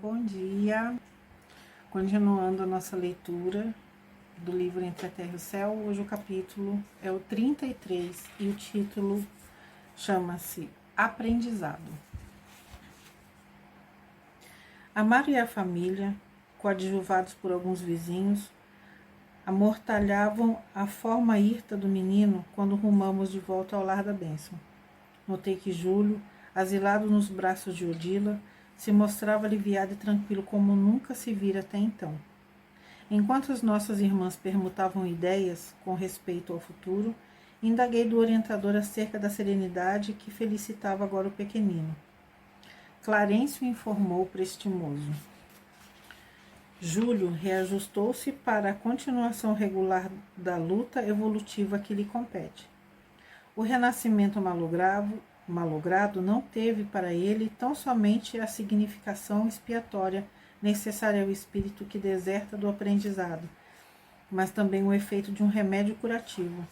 bom dia. Continuando a nossa leitura do livro Entre a Terra e o Céu, hoje o capítulo é o 33 e o título chama-se Aprendizado. Amaro e a família, coadjuvados por alguns vizinhos, amortalhavam a forma hirta do menino quando rumamos de volta ao lar da bênção. Notei que Júlio, asilado nos braços de Odila, se mostrava aliviado e tranquilo como nunca se vira até então. Enquanto as nossas irmãs permutavam ideias com respeito ao futuro, indaguei do orientador acerca da serenidade que felicitava agora o pequenino. Clarencio informou prestimoso. Júlio reajustou-se para a continuação regular da luta evolutiva que lhe compete. O renascimento malogrado não teve para ele tão somente a significação expiatória necessária ao espírito que deserta do aprendizado, mas também o efeito de um remédio curativo.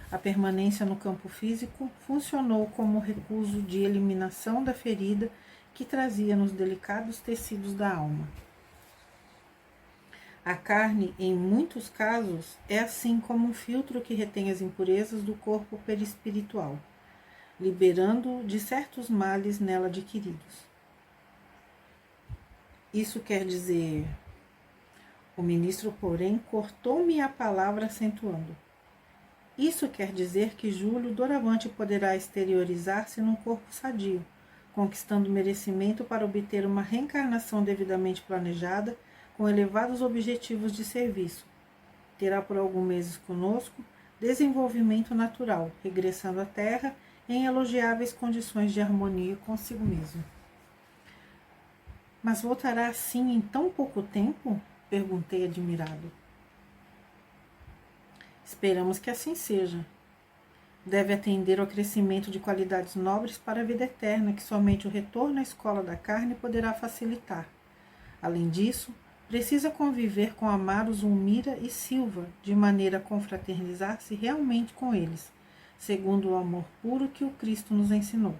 A permanência no campo físico funcionou como recuso de eliminação da ferida que trazia nos delicados tecidos da alma. A carne, em muitos casos, é assim como um filtro que retém as impurezas do corpo perispiritual, liberando-o de certos males nela adquiridos. Isso quer dizer... O ministro, porém, cortou-me a palavra acentuando. Isso quer dizer que Júlio doravante poderá exteriorizar-se num corpo sadio, conquistando merecimento para obter uma reencarnação devidamente planejada com elevados objetivos de serviço. Terá por alguns meses conosco desenvolvimento natural, regressando à Terra em elogiáveis condições de harmonia consigo mesmo. Mas voltará assim em tão pouco tempo? Perguntei admirado. Esperamos que assim seja. Deve atender ao crescimento de qualidades nobres para a vida eterna que somente o retorno à escola da carne poderá facilitar. Além disso, precisa conviver com Amaro, Zulmira e Silva, de maneira a confraternizar-se realmente com eles, segundo o amor puro que o Cristo nos ensinou.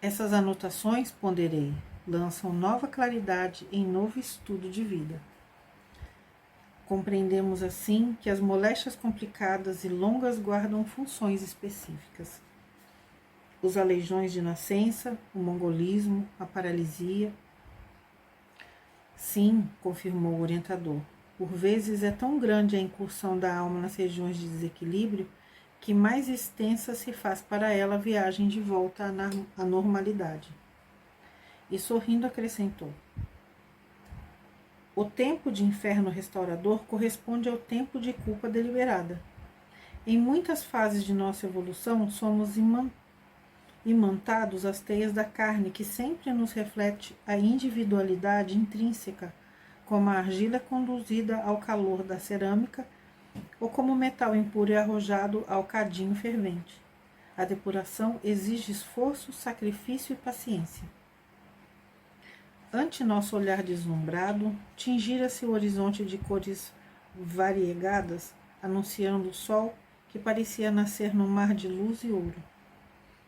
Essas anotações, ponderei, lançam nova claridade em novo estudo de vida. Compreendemos assim que as moléstias complicadas e longas guardam funções específicas. Os aleijões de nascença, o mongolismo, a paralisia. Sim, confirmou o orientador. Por vezes é tão grande a incursão da alma nas regiões de desequilíbrio que mais extensa se faz para ela a viagem de volta à normalidade. E sorrindo acrescentou. O tempo de inferno restaurador corresponde ao tempo de culpa deliberada. Em muitas fases de nossa evolução, somos imantados às teias da carne, que sempre nos reflete a individualidade intrínseca, como a argila conduzida ao calor da cerâmica, ou como metal impuro e arrojado ao cadinho fervente. A depuração exige esforço, sacrifício e paciência. Ante nosso olhar deslumbrado, tingira-se o horizonte de cores variegadas, anunciando o sol que parecia nascer no mar de luz e ouro.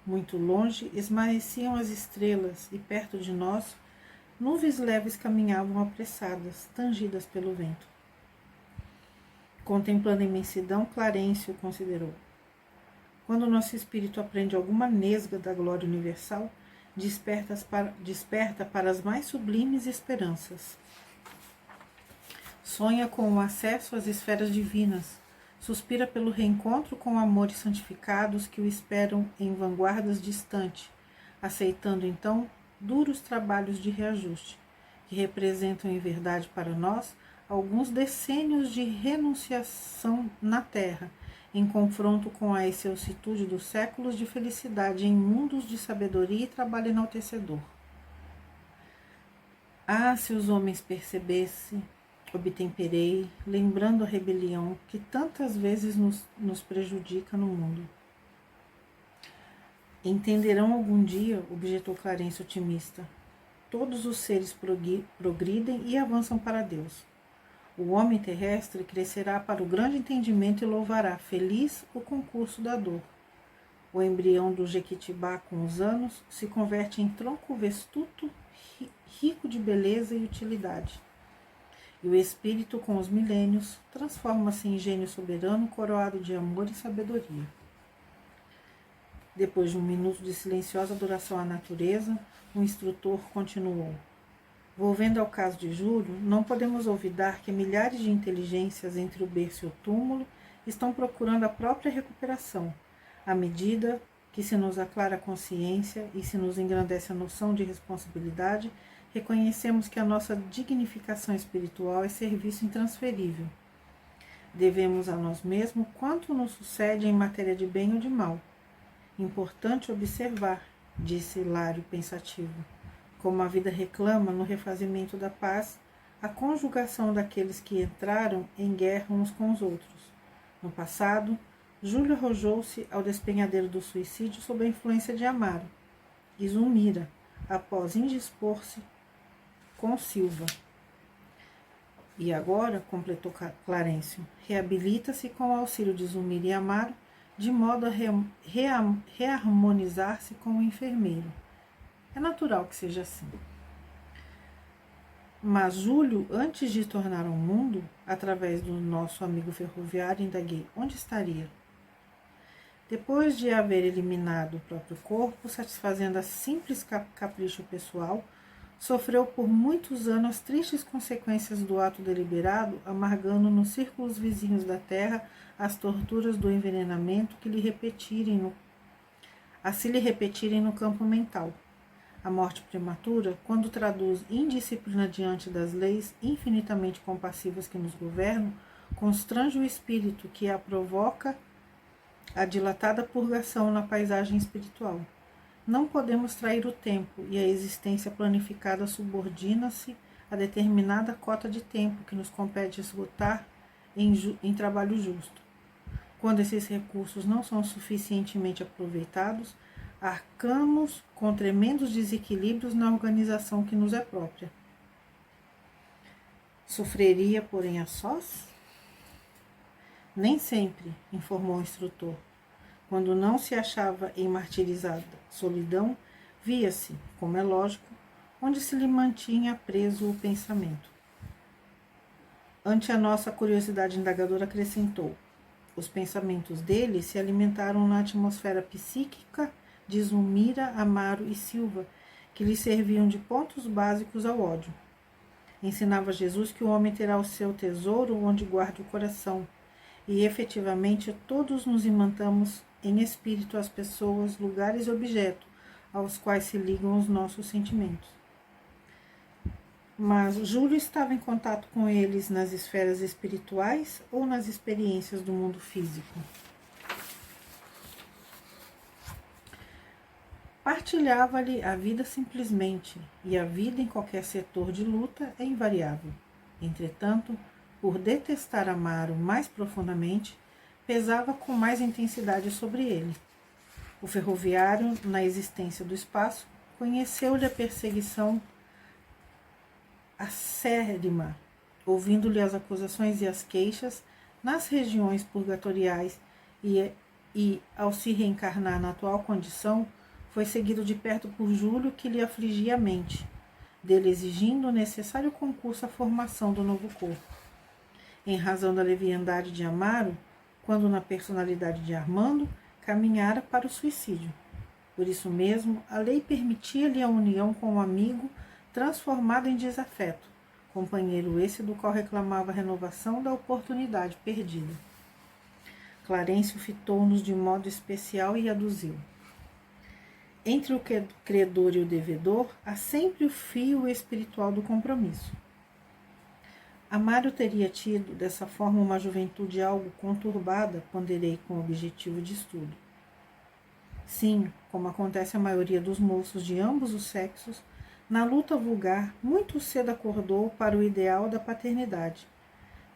Muito longe esmaeciam as estrelas e perto de nós, nuvens leves caminhavam apressadas, tangidas pelo vento. Contemplando a imensidão, Clarencio considerou. Quando nosso espírito aprende alguma nesga da glória universal, desperta para as mais sublimes esperanças. Sonha com o acesso às esferas divinas, suspira pelo reencontro com amores santificados que o esperam em vanguardas distantes, aceitando então duros trabalhos de reajuste, que representam em verdade para nós alguns decênios de renunciação na terra, em confronto com a excelsitude dos séculos de felicidade em mundos de sabedoria e trabalho enaltecedor. Ah, se os homens percebessem, obtemperei, lembrando a rebelião que tantas vezes nos prejudica no mundo. Entenderão algum dia, objetou Clarencio otimista. Todos os seres progridem e avançam para Deus. O homem terrestre crescerá para o grande entendimento e louvará, feliz, o concurso da dor. O embrião do jequitibá, com os anos, se converte em tronco vestusto, rico de beleza e utilidade. E o espírito, com os milênios, transforma-se em gênio soberano coroado de amor e sabedoria. Depois de um minuto de silenciosa adoração à natureza, o instrutor continuou. Volvendo ao caso de Júlio, não podemos olvidar que milhares de inteligências entre o berço e o túmulo estão procurando a própria recuperação, à medida que se nos aclara a consciência e se nos engrandece a noção de responsabilidade, reconhecemos que a nossa dignificação espiritual é serviço intransferível. Devemos a nós mesmos quanto nos sucede em matéria de bem ou de mal. Importante observar, disse Hilário pensativo, como a vida reclama no refazimento da paz a conjugação daqueles que entraram em guerra uns com os outros. No passado, Júlio arrojou-se ao despenhadeiro do suicídio sob a influência de Amaro, e Zulmira, após indispor-se com Silva. E agora, completou Clarencio, reabilita-se com o auxílio de Zulmira e Amaro, de modo a reharmonizar-se com o enfermeiro. É natural que seja assim. Mas Júlio, antes de tornar ao mundo, através do nosso amigo ferroviário, indaguei, onde estaria? Depois de haver eliminado o próprio corpo, satisfazendo a simples capricho pessoal, sofreu por muitos anos as tristes consequências do ato deliberado, amargando nos círculos vizinhos da terra as torturas do envenenamento que lhe repetirem no campo mental. A morte prematura, quando traduz indisciplina diante das leis infinitamente compassivas que nos governam, constrange o espírito que a provoca a dilatada purgação na paisagem espiritual. Não podemos trair o tempo, e a existência planificada subordina-se a determinada cota de tempo que nos compete esgotar em trabalho justo. Quando esses recursos não são suficientemente aproveitados, arcamos com tremendos desequilíbrios na organização que nos é própria. Sofreria, porém, a sós? Nem sempre, informou o instrutor. Quando não se achava em martirizada solidão, via-se, como é lógico, onde se lhe mantinha preso o pensamento. Ante a nossa curiosidade indagadora, acrescentou: os pensamentos dele se alimentaram na atmosfera psíquica de Zulmira, Amaro e Silva, que lhe serviam de pontos básicos ao ódio. Ensinava Jesus que o homem terá o seu tesouro onde guarda o coração, e efetivamente todos nos imantamos em espírito às pessoas, lugares e objetos aos quais se ligam os nossos sentimentos. Mas Júlio estava em contato com eles nas esferas espirituais ou nas experiências do mundo físico? Partilhava-lhe a vida simplesmente, e a vida em qualquer setor de luta é invariável. Entretanto, por detestar Amaro mais profundamente, pesava com mais intensidade sobre ele. O ferroviário, na existência do espaço, conheceu-lhe a perseguição acérrima, ouvindo-lhe as acusações e as queixas nas regiões purgatoriais e, ao se reencarnar na atual condição, foi seguido de perto por Júlio, que lhe afligia a mente, dele exigindo o necessário concurso à formação do novo corpo. Em razão da leviandade de Amaro, quando na personalidade de Armando, caminhara para o suicídio. Por isso mesmo, a lei permitia-lhe a união com o amigo transformado em desafeto, companheiro esse do qual reclamava a renovação da oportunidade perdida. Clarencio fitou-nos de modo especial e aduziu: entre o credor e o devedor, há sempre o fio espiritual do compromisso. Amaro teria tido, dessa forma, uma juventude algo conturbada, ponderei com o objetivo de estudo. Sim, como acontece a maioria dos moços de ambos os sexos, na luta vulgar, muito cedo acordou para o ideal da paternidade.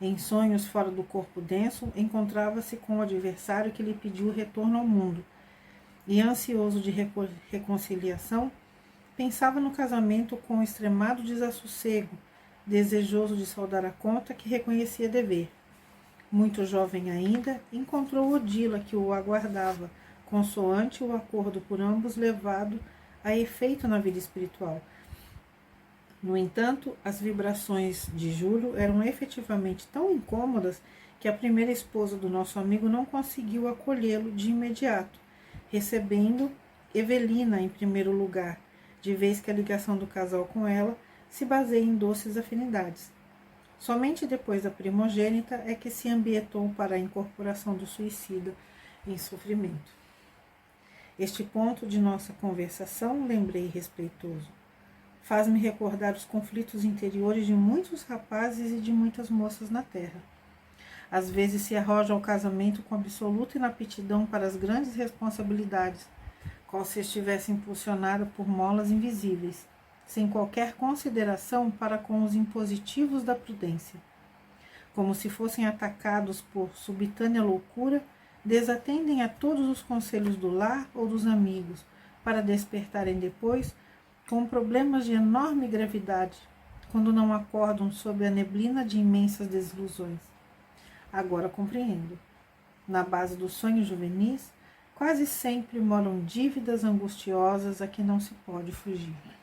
Em sonhos fora do corpo denso, encontrava-se com o adversário que lhe pediu o retorno ao mundo, e, ansioso de reconciliação, pensava no casamento com extremado desassossego, desejoso de saldar a conta que reconhecia dever. Muito jovem ainda, encontrou Odila, que o aguardava, consoante o acordo por ambos levado a efeito na vida espiritual, No entanto, as vibrações de Júlio eram efetivamente tão incômodas que a primeira esposa do nosso amigo não conseguiu acolhê-lo de imediato, recebendo Evelina em primeiro lugar, de vez que a ligação do casal com ela se baseia em doces afinidades. Somente depois da primogênita é que se ambientou para a incorporação do suicida em sofrimento. Este ponto de nossa conversação, lembrei respeitoso, faz-me recordar os conflitos interiores de muitos rapazes e de muitas moças na terra. Às vezes se arroja ao casamento com absoluta inaptidão para as grandes responsabilidades, qual se estivesse impulsionada por molas invisíveis, sem qualquer consideração para com os impositivos da prudência. Como se fossem atacados por subitânea loucura, desatendem a todos os conselhos do lar ou dos amigos, para despertarem depois com problemas de enorme gravidade, quando não acordam sob a neblina de imensas desilusões. Agora compreendo. Na base dos sonhos juvenis, quase sempre moram dívidas angustiosas a que não se pode fugir.